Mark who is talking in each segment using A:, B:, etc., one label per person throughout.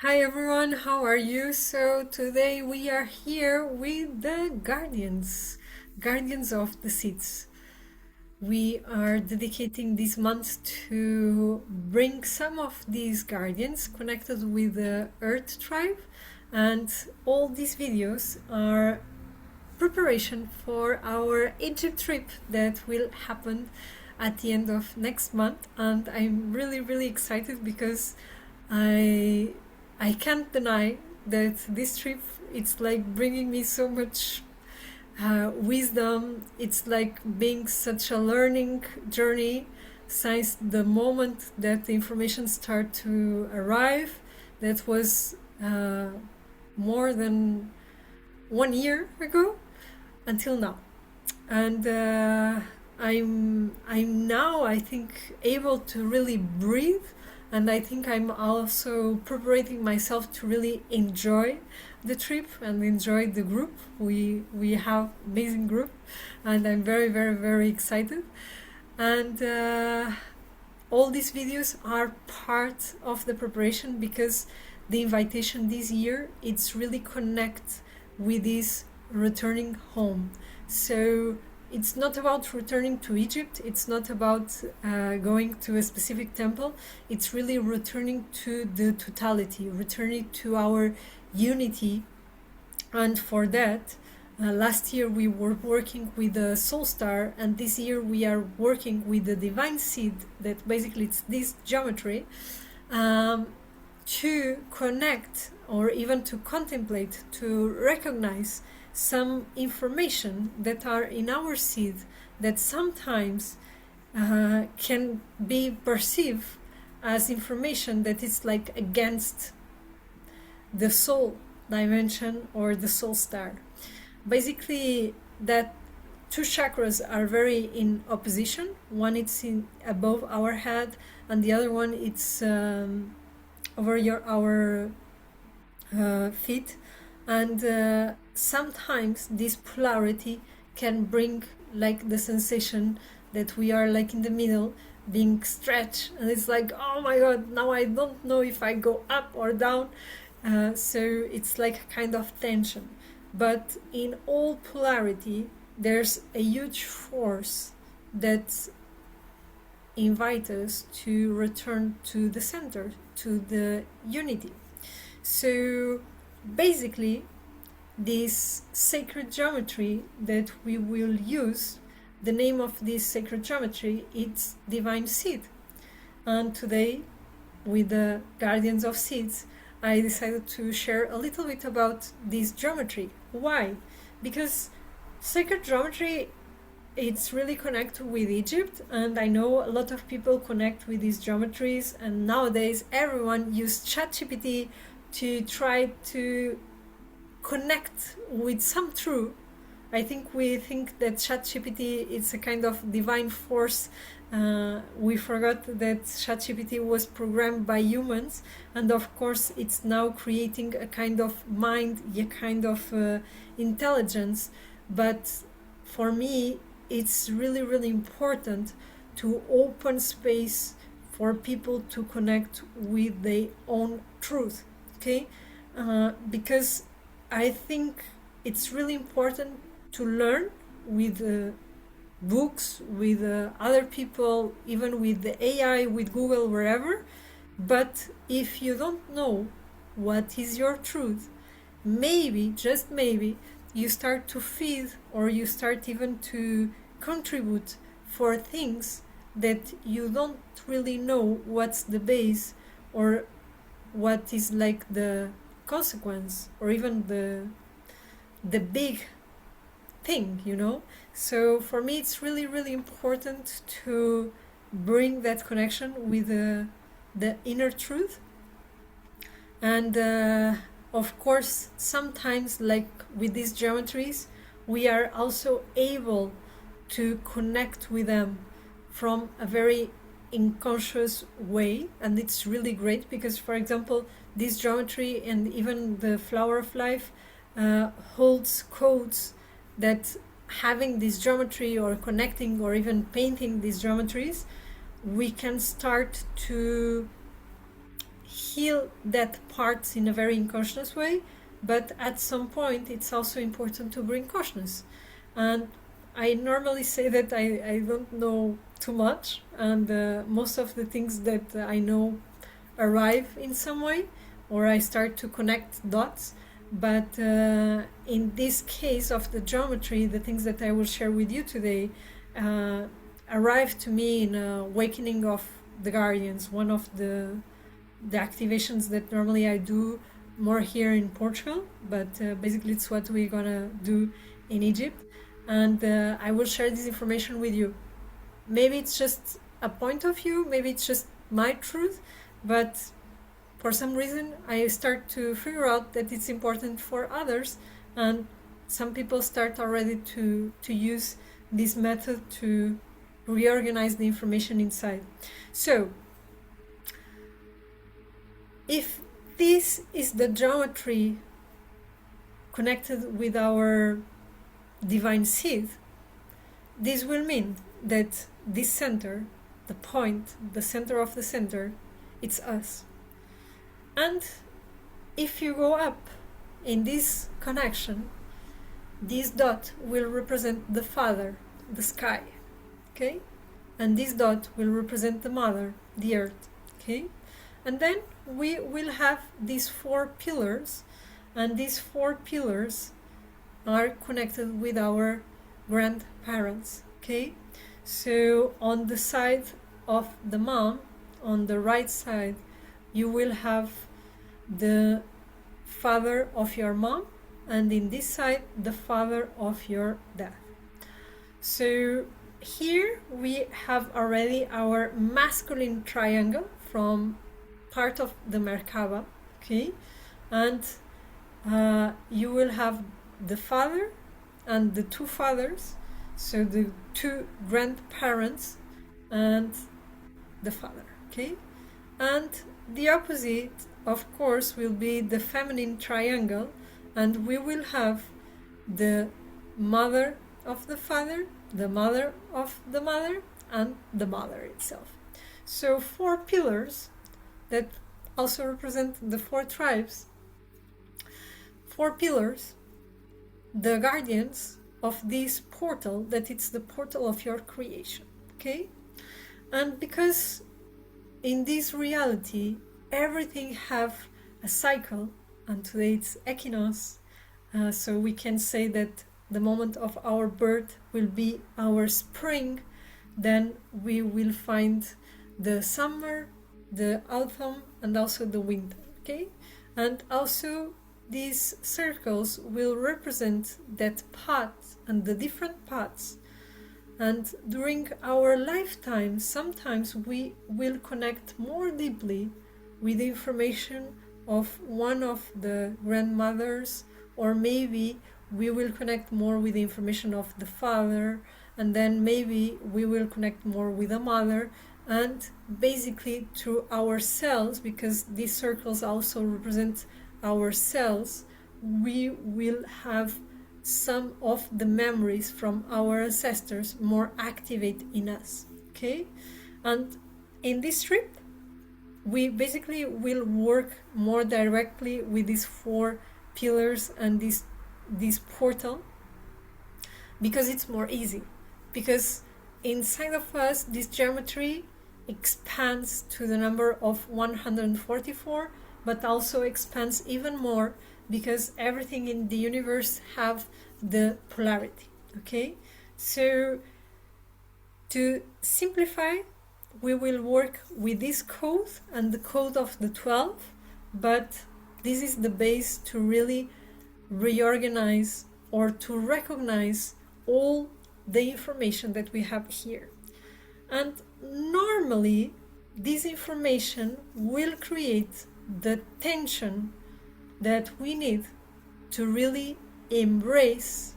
A: Hi everyone, how are you? So today we are here with the guardians of the seeds. We are dedicating this month to bring some of these guardians connected with the Earth tribe, and all these videos are preparation for our Egypt trip that will happen at the end of next month. And I'm really excited because I I can't deny that this trip, it's like bringing me so much wisdom. It's like being such a learning journey since the moment that the information start to arrive. That was more than 1 year ago until now. And I'm now, I think, able to really breathe, and I think I'm also preparing myself to really enjoy the trip and enjoy the group. We have amazing group, and I'm very excited. And all these videos are part of the preparation because the invitation this year, it's really connect with this returning home. So it's not about returning to Egypt, it's not about going to a specific temple, it's really returning to the totality, returning to our unity. And for that, last year we were working with the soul star, and this year we are working with the divine seed, that basically it's this geometry, um, to connect or even to contemplate, to recognize some information that are in our seed that sometimes can be perceived as information that is like against the soul dimension or the soul star. Basically, that two chakras are very in opposition. One it's in above our head, and the other one it's over our feet. And sometimes this polarity can bring like the sensation that we are like in the middle, being stretched, and it's like, oh my god, now I don't know if I go up or down. So it's like a kind of tension. But in all polarity, there's a huge force that invites us to return to the center, to the unity. So basically, this sacred geometry that we will use, the name of this sacred geometry, it's divine seed. And today, with the guardians of seeds, I decided to share a little bit about this geometry. Why? Because sacred geometry, it's really connected with Egypt, and I know a lot of people connect with these geometries, and nowadays everyone uses ChatGPT to try to connect with some truth. I think we think that ChatGPT is a kind of divine force. We forgot that ChatGPT was programmed by humans, and of course, it's now creating a kind of mind, a kind of intelligence. But for me, it's really important to open space for people to connect with their own truth. Okay, because I think it's really important to learn with books, with other people, even with the AI, with Google, wherever. But if you don't know what is your truth, maybe, just maybe, you start to feed or you start even to contribute for things that you don't really know what's the base or what is like the consequence or even the big thing. So for me, it's really important to bring that connection with the inner truth. And of course, sometimes, like with these geometries, we are also able to connect with them from a very unconscious way, and it's really great because, for example, this geometry and even the flower of life holds codes that, having this geometry or connecting or even painting these geometries, we can start to heal that part in a very unconscious way, but at some point it's also important to bring consciousness. And I normally say that I don't know too much, and most of the things that I know arrive in some way, or I start to connect dots. But in this case of the geometry, the things that I will share with you today arrived to me in Awakening of the Guardians, one of the activations that normally I do more here in Portugal, but basically it's what we're gonna do in Egypt. And I will share this information with you. Maybe it's just a point of view, maybe it's just my truth, but for some reason I start to figure out that it's important for others, and some people start already to use this method to reorganize the information inside. So if this is the geometry connected with our divine seed, this will mean that this center, the point, the center of the center, it's us. And if you go up in this connection, this dot will represent the Father, the sky, okay? And this dot will represent the Mother, the earth, okay? And then we will have these 4 pillars, and these 4 pillars are connected with our grandparents, okay? So on the side of the mom, on the right side, you will have the father of your mom, and in this side, the father of your dad. So here we have already our masculine triangle from part of the Merkaba, okay? And you will have the father and the 2 fathers, so the 2 grandparents and the father, okay? And the opposite, of course, will be the feminine triangle, and we will have the mother of the father, the mother of the mother, and the mother itself. So 4 pillars that also represent the 4 tribes. 4 pillars, the guardians of this portal, that it's the portal of your creation, okay? And because in this reality everything have a cycle, and today it's Equinox, so we can say that the moment of our birth will be our spring, then we will find the summer, the autumn, and also the winter, okay? And also these circles will represent that path and the different paths. And during our lifetime, sometimes we will connect more deeply with the information of one of the grandmothers, or maybe we will connect more with the information of the father, and then maybe we will connect more with the mother, and basically through our cells, because these circles also represent our cells, we will have some of the memories from our ancestors more activate in us, okay? And in this trip we basically will work more directly with these 4 pillars and this portal, because it's more easy, because inside of us this geometry expands to the number of 144, but also expands even more because everything in the universe have the polarity, okay? So to simplify, we will work with this code and the code of the 12, but this is the base to really reorganize or to recognize all the information that we have here. And normally this information will create the tension that we need to really embrace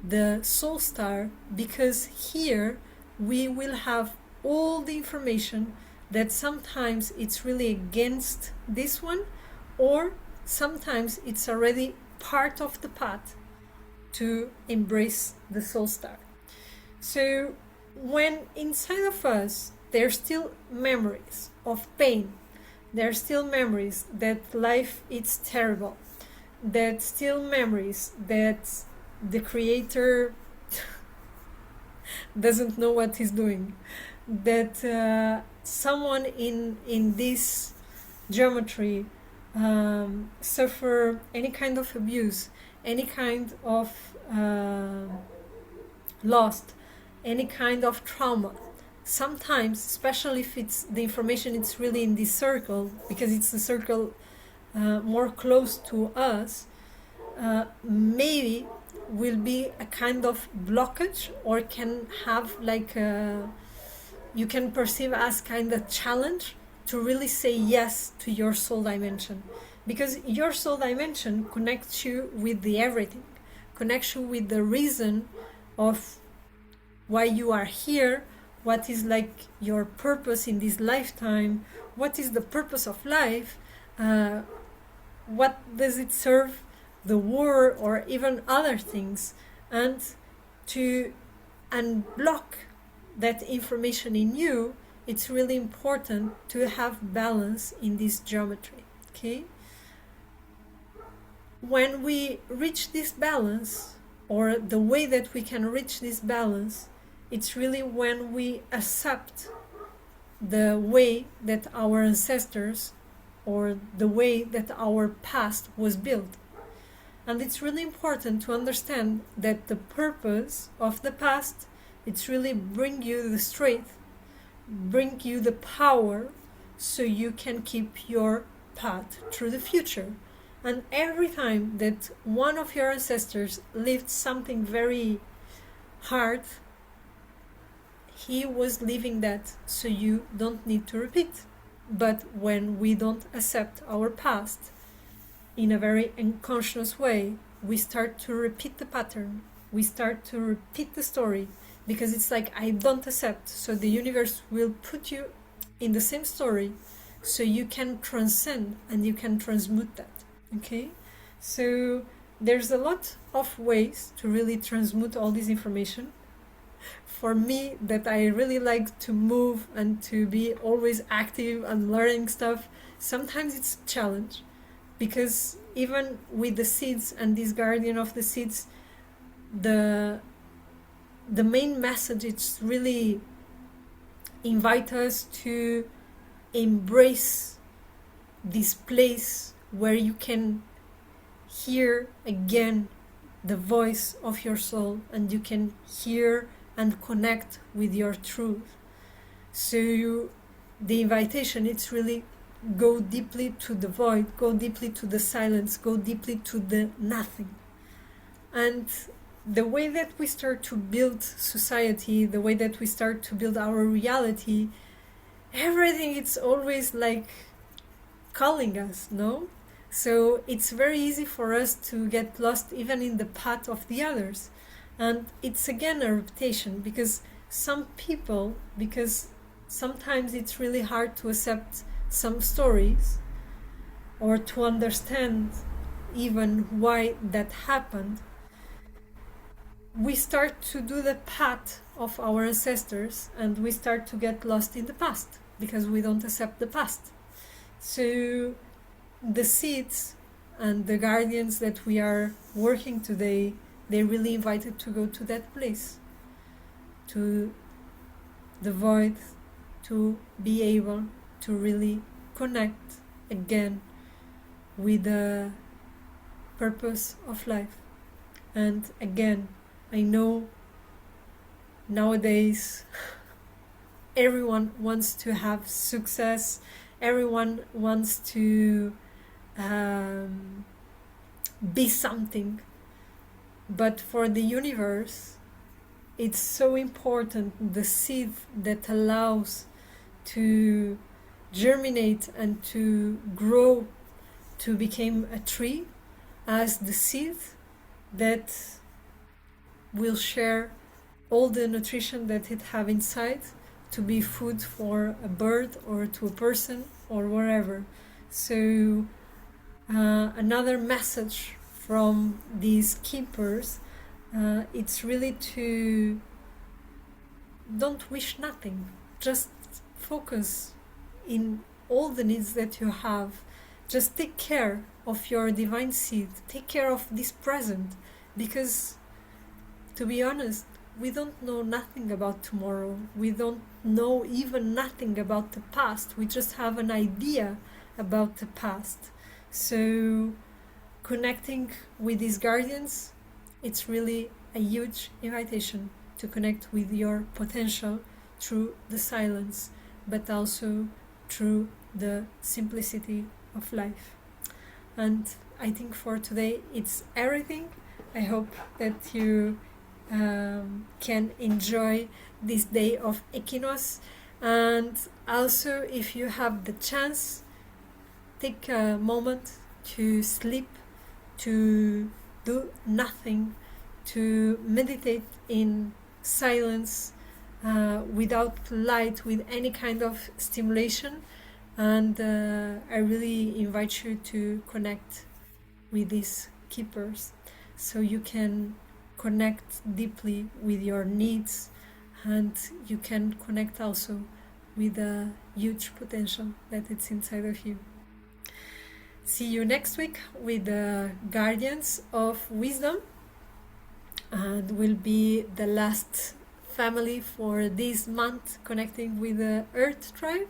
A: the soul star, because here we will have all the information that sometimes it's really against this one, or sometimes it's already part of the path to embrace the soul star. So when inside of us there's still memories of pain, There are still memories that life is terrible. That still memories that the creator doesn't know what he's doing. That someone in this geometry suffer any kind of abuse, any kind of loss, any kind of trauma. Sometimes, especially if it's the information it's really in this circle, because it's the circle more close to us, maybe will be a kind of blockage, or can have like a, you can perceive as kind of challenge to really say yes to your soul dimension, because your soul dimension connects you with the everything, connects you with the reason of why you are here, what is like your purpose in this lifetime, what is the purpose of life, what does it serve the war, or even other things, and to unblock that information in you. It's really important to have balance in this geometry. Okay, when we reach this balance, or the way that we can reach this balance, it's really when we accept the way that our ancestors, or the way that our past was built. And it's really important to understand that the purpose of the past, it's really bring you the strength, bring you the power, so you can keep your path through the future. And every time that one of your ancestors lived something very hard, he was living that so you don't need to repeat. But when we don't accept our past in a very unconscious way, we start to repeat the pattern, we start to repeat the story, because it's like, I don't accept, so the universe will put you in the same story so you can transcend and you can transmute that. Okay, so there's a lot of ways to really transmute all this information. For me, that I really like to move and to be always active and learning stuff, sometimes it's a challenge, because even with the seeds and this guardian of the seeds, the main message is really invite us to embrace this place where you can hear again the voice of your soul, and you can hear and connect with your truth. So the invitation, it's really go deeply to the void, go deeply to the silence, go deeply to the nothing. And the way that we start to build society, the way that we start to build our reality, everything, it's always like calling us, no? So it's very easy for us to get lost even in the path of the others. And it's again a repetition, because some people, because sometimes it's really hard to accept some stories, or to understand even why that happened, we start to do the path of our ancestors, and we start to get lost in the past because we don't accept the past. So the seeds and the guardians that we are working today, they really invited to go to that place, to the void, to be able to really connect again with the purpose of life. And again, I know nowadays everyone wants to have success, everyone wants to be something, but for the universe, it's so important, the seed that allows to germinate and to grow to become a tree, as the seed that will share all the nutrition that it have inside to be food for a bird or to a person or wherever. So another message from these keepers, it's really to don't wish nothing, just focus in all the needs that you have. Just take care of your divine seed, take care of this present, because to be honest, we don't know nothing about tomorrow. We don't know even nothing about the past. We just have an idea about the past. So connecting with these guardians, it's really a huge invitation to connect with your potential through the silence, but also through the simplicity of life. And I think for today it's everything. I hope that you can enjoy this day of Equinox, and also if you have the chance, take a moment to sleep, to do nothing, to meditate in silence, without light, with any kind of stimulation. And I really invite you to connect with these keepers so you can connect deeply with your needs, and you can connect also with the huge potential that it's inside of you. See you next week with the Guardians of Wisdom, and will be the last family for this month connecting with the Earth tribe.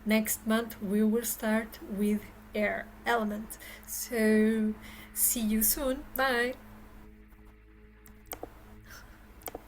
A: Next month we will start with Air element. So see you soon. Bye.